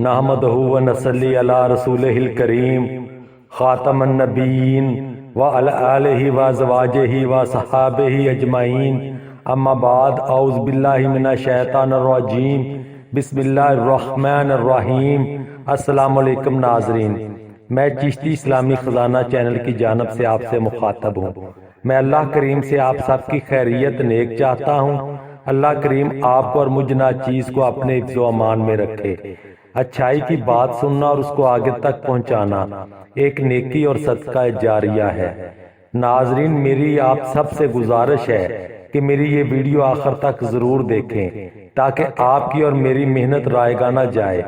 نحمدہ و نصلی علی رسولہ الکریم خاتم النبیین وعلی آلہ و ازواجہ و صحابہ اجمعین، اما بعد، اعوذ باللہ من الشیطان الرجیم، بسم اللہ الرحمن الرحیم۔ السلام علیکم ناظرین، میں چشتی اسلامی خزانہ چینل کی جانب سے آپ سے مخاطب ہوں۔ میں اللہ کریم سے آپ سب کی خیریت نیک چاہتا ہوں۔ اللہ کریم آپ کو اور مجھ ناچیز کو اپنے حفظ و امان میں رکھے۔ اچھائی کی بات سننا اور اس کو آگے تک پہنچانا ایک نیکی اور صدقہ جاریہ ہے۔ ناظرین، میری آپ سب سے گزارش ہے کہ میری یہ ویڈیو آخر تک ضرور دیکھیں تاکہ آپ کی اور میری محنت رائگاں نہ جائے۔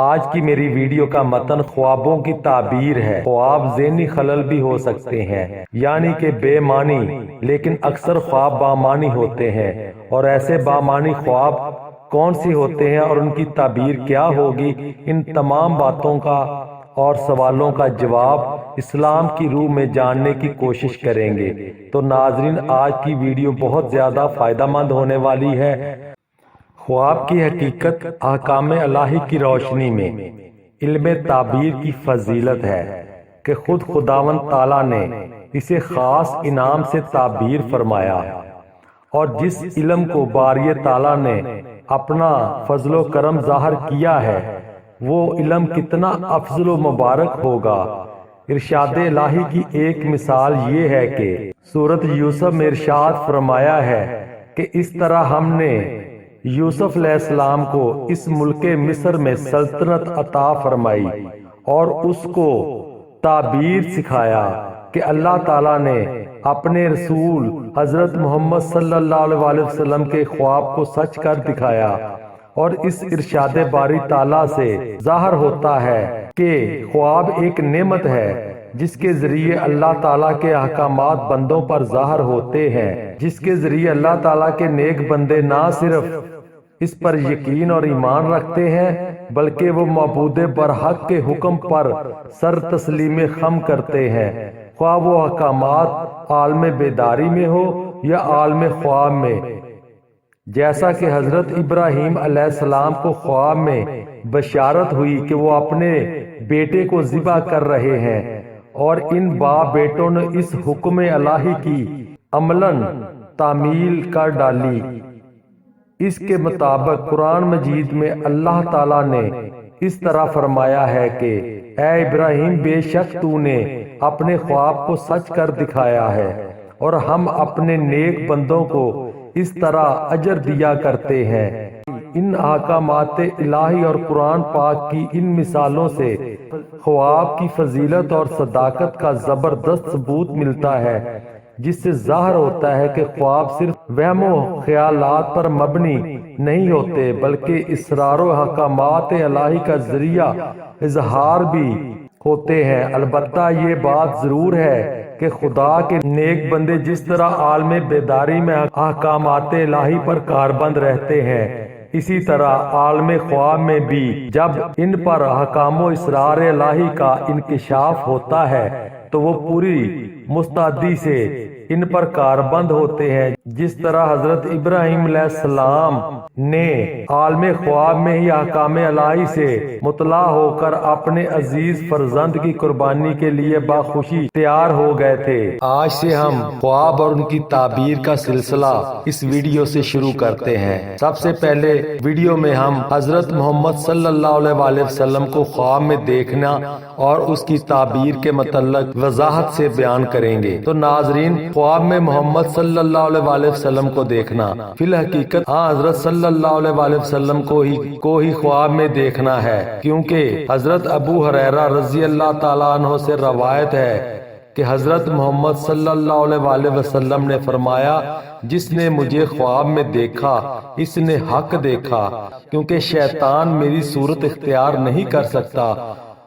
آج کی میری ویڈیو کا متن خوابوں کی تعبیر ہے۔ خواب ذہنی خلل بھی ہو سکتے ہیں، یعنی کہ بے معنی، لیکن اکثر خواب بامعنی ہوتے ہیں۔ اور ایسے بامعنی خواب کون سی ہوتے ہیں اور ان کی تعبیر کیا ہوگی، ان تمام باتوں کا اور سوالوں کا جواب اسلام کی روح میں جاننے کی کوشش کریں گے۔ تو ناظرین، آج کی ویڈیو بہت زیادہ فائدہ مند ہونے والی ہے۔ خواب کی حقیقت احکام الہی کی روشنی میں علم تعبیر کی فضیلت ہے کہ خود خداوند تعالیٰ نے اسے خاص انعام سے تعبیر فرمایا، اور جس علم کو باری تعالیٰ نے اپنا فضل و کرم ظاہر کیا ہے وہ علم کتنا افضل و مبارک ہوگا۔ ارشاد الہی کی ایک مثال یہ ہے کہ سورۃ یوسف میں ارشاد فرمایا ہے کہ اس طرح ہم نے یوسف علیہ السلام کو اس ملک مصر میں سلطنت عطا فرمائی اور اس کو تعبیر سکھایا کہ اللہ تعالیٰ نے اپنے رسول حضرت محمد صلی اللہ علیہ وسلم کے خواب کو سچ کر دکھایا۔ اور اس ارشاد باری تعالیٰ سے ظاہر ہوتا ہے کہ خواب ایک نعمت ہے جس کے ذریعے اللہ تعالیٰ کے احکامات بندوں پر ظاہر ہوتے ہیں، جس کے ذریعے اللہ تعالیٰ کے نیک بندے نہ صرف اس پر یقین اور ایمان رکھتے ہیں بلکہ وہ معبود برحق کے حکم پر سر تسلیم خم کرتے ہیں، خواہ وہ احکامات عالم بیداری میں ہو یا عالم خواب میں۔ جیسا کہ حضرت ابراہیم علیہ السلام کو خواب میں بشارت ہوئی کہ وہ اپنے بیٹے کو ذبح کر رہے ہیں، اور ان باپ بیٹوں نے اس حکم الہی کی عملاً تعمیل کر ڈالی۔ اس کے مطابق قرآن مجید میں اللہ تعالیٰ نے اس طرح فرمایا ہے کہ اے ابراہیم، بے شک تو نے اپنے خواب کو سچ کر دکھایا ہے، اور ہم اپنے نیک بندوں کو اس طرح اجر دیا کرتے ہیں۔ ان احکامات الہی اور قرآن پاک کی ان مثالوں سے خواب کی فضیلت اور صداقت کا زبردست ثبوت ملتا ہے، جس سے ظاہر ہوتا ہے کہ خواب صرف وہم و خیالات پر مبنی نہیں ہوتے بلکہ اسرار و احکامات الہی کا ذریعہ اظہار بھی ہوتے ہیں۔ البتہ یہ بات ضرور ہے کہ خدا کے نیک بندے جس طرح عالم بیداری میں احکامات الہی پر کاربند رہتے ہیں، اسی طرح عالم خواب میں بھی جب ان پر احکام و اسرار الہی کا انکشاف ہوتا ہے تو وہ پوری مستعدی سے ان پر کاربند ہوتے ہیں، جس طرح حضرت ابراہیم علیہ السلام نے عالم خواب میں ہی احکام الہی سے مطلع ہو کر اپنے عزیز فرزند کی قربانی کے لیے باخوشی تیار ہو گئے تھے۔ آج سے ہم خواب اور ان کی تعبیر کا سلسلہ اس ویڈیو سے شروع کرتے ہیں۔ سب سے پہلے ویڈیو میں ہم حضرت محمد صلی اللہ علیہ وسلم کو خواب میں دیکھنا اور اس کی تعبیر کے متعلق وضاحت سے بیان کریں گے۔ تو ناظرین، خواب میں محمد صلی اللہ علیہ وسلم کو دیکھنا فی الحقیقت حضرت صلی اللہ علیہ وسلم کو ہی خواب میں دیکھنا ہے، کیونکہ حضرت ابو ہریرہ رضی اللہ تعالیٰ عنہ سے روایت ہے کہ حضرت محمد صلی اللہ علیہ وسلم نے فرمایا، جس نے مجھے خواب میں دیکھا اس نے حق دیکھا، کیونکہ شیطان میری صورت اختیار نہیں کر سکتا،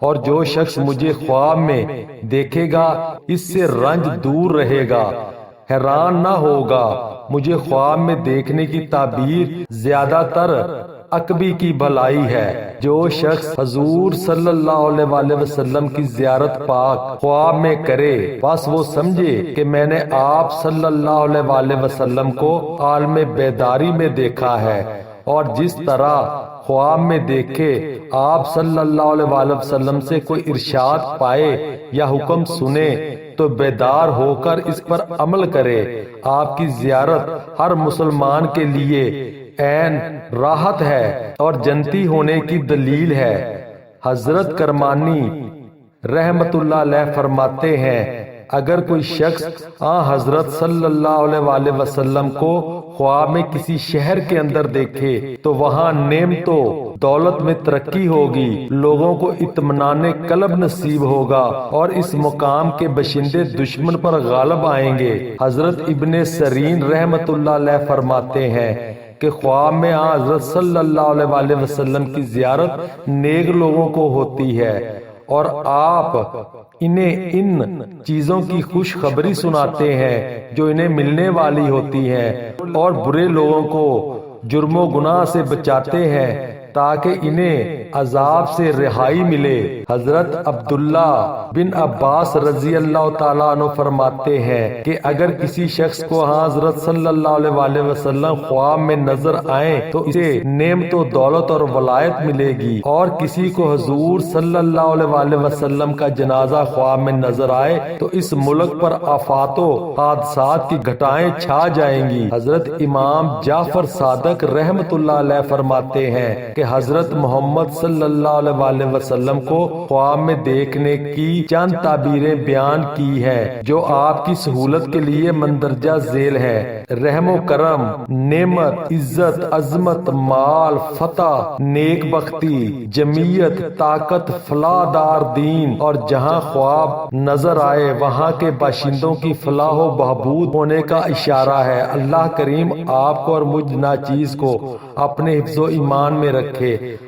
اور جو شخص مجھے خواب میں دیکھے گا اس سے رنج دور رہے گا، حیران نہ ہوگا۔ مجھے خواب میں دیکھنے کی تعبیر زیادہ تر عقبی کی بھلائی ہے۔ جو شخص حضور صلی اللہ علیہ وسلم کی زیارت پاک خواب میں کرے، بس وہ سمجھے کہ میں نے آپ صلی اللہ علیہ وسلم کو عالم بیداری میں دیکھا ہے، اور جس طرح خواب میں دیکھے، آپ صلی اللہ علیہ وآلہ وسلم سے کوئی ارشاد پائے یا حکم سنے تو بیدار ہو کر اس پر عمل کرے۔ آپ کی زیارت ہر مسلمان کے لیے عین راحت ہے اور جنتی ہونے کی دلیل ہے۔ حضرت کرمانی رحمت اللہ علیہ فرماتے ہیں، اگر کوئی شخص حضرت صلی اللہ علیہ وآلہ وسلم کو خواب میں کسی شہر کے اندر دیکھے تو وہاں نعمت و دولت میں ترقی ہوگی، لوگوں کو اطمینان قلب نصیب ہوگا اور اس مقام کے باشندے دشمن پر غالب آئیں گے۔ حضرت ابن سیرین رحمت اللہ علیہ فرماتے ہیں کہ خواب میں حضرت صلی اللہ علیہ وآلہ وسلم کی زیارت نیک لوگوں کو ہوتی ہے اور آپ انہیں ان چیزوں کی خوشخبری سناتے ہیں جو انہیں ملنے والی ہوتی ہیں اور برے لوگوں کو جرم و گناہ سے بچاتے ہیں تاکہ انہیں عذاب سے رہائی ملے۔ حضرت عبداللہ بن عباس رضی اللہ تعالیٰ عنہ فرماتے ہیں کہ اگر کسی شخص کو حضرت صلی اللہ علیہ وآلہ وسلم خواب میں نظر آئیں تو اسے نعمت و دولت اور ولایت ملے گی، اور کسی کو حضور صلی اللہ علیہ وآلہ وسلم کا جنازہ خواب میں نظر آئے تو اس ملک پر آفات و حادثات کی گھٹائیں چھا جائیں گی۔ حضرت امام جعفر صادق رحمت اللہ علیہ فرماتے ہیں کہ حضرت محمد صلی اللہ علیہ وآلہ وسلم کو خواب میں دیکھنے کی چند تعبیریں بیان کی ہے جو آپ کی سہولت کے لیے مندرجہ ذیل ہے۔ رحم و کرم، نعمت، عزت، عظمت، مال، فتح، نیک بختی، جمعیت، طاقت، فلاح دار دین، اور جہاں خواب نظر آئے وہاں کے باشندوں کی فلاح و بہبود ہونے کا اشارہ ہے۔ اللہ کریم آپ کو اور مجھ ناچیز کو اپنے حفظ و ایمان میں رکھے۔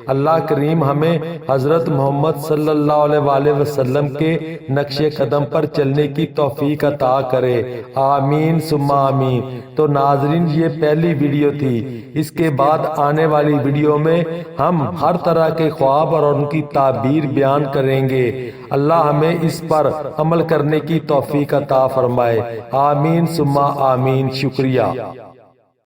اللہ کریم ہمیں حضرت محمد صلی اللہ علیہ وآلہ وسلم کے نقش قدم پر چلنے کی توفیق عطا کرے، آمین ثم آمین۔ تو ناظرین، یہ پہلی ویڈیو تھی، اس کے بعد آنے والی ویڈیو میں ہم ہر طرح کے خواب اور ان کی تعبیر بیان کریں گے۔ اللہ ہمیں اس پر عمل کرنے کی توفیق عطا فرمائے، آمین ثم آمین۔ شکریہ۔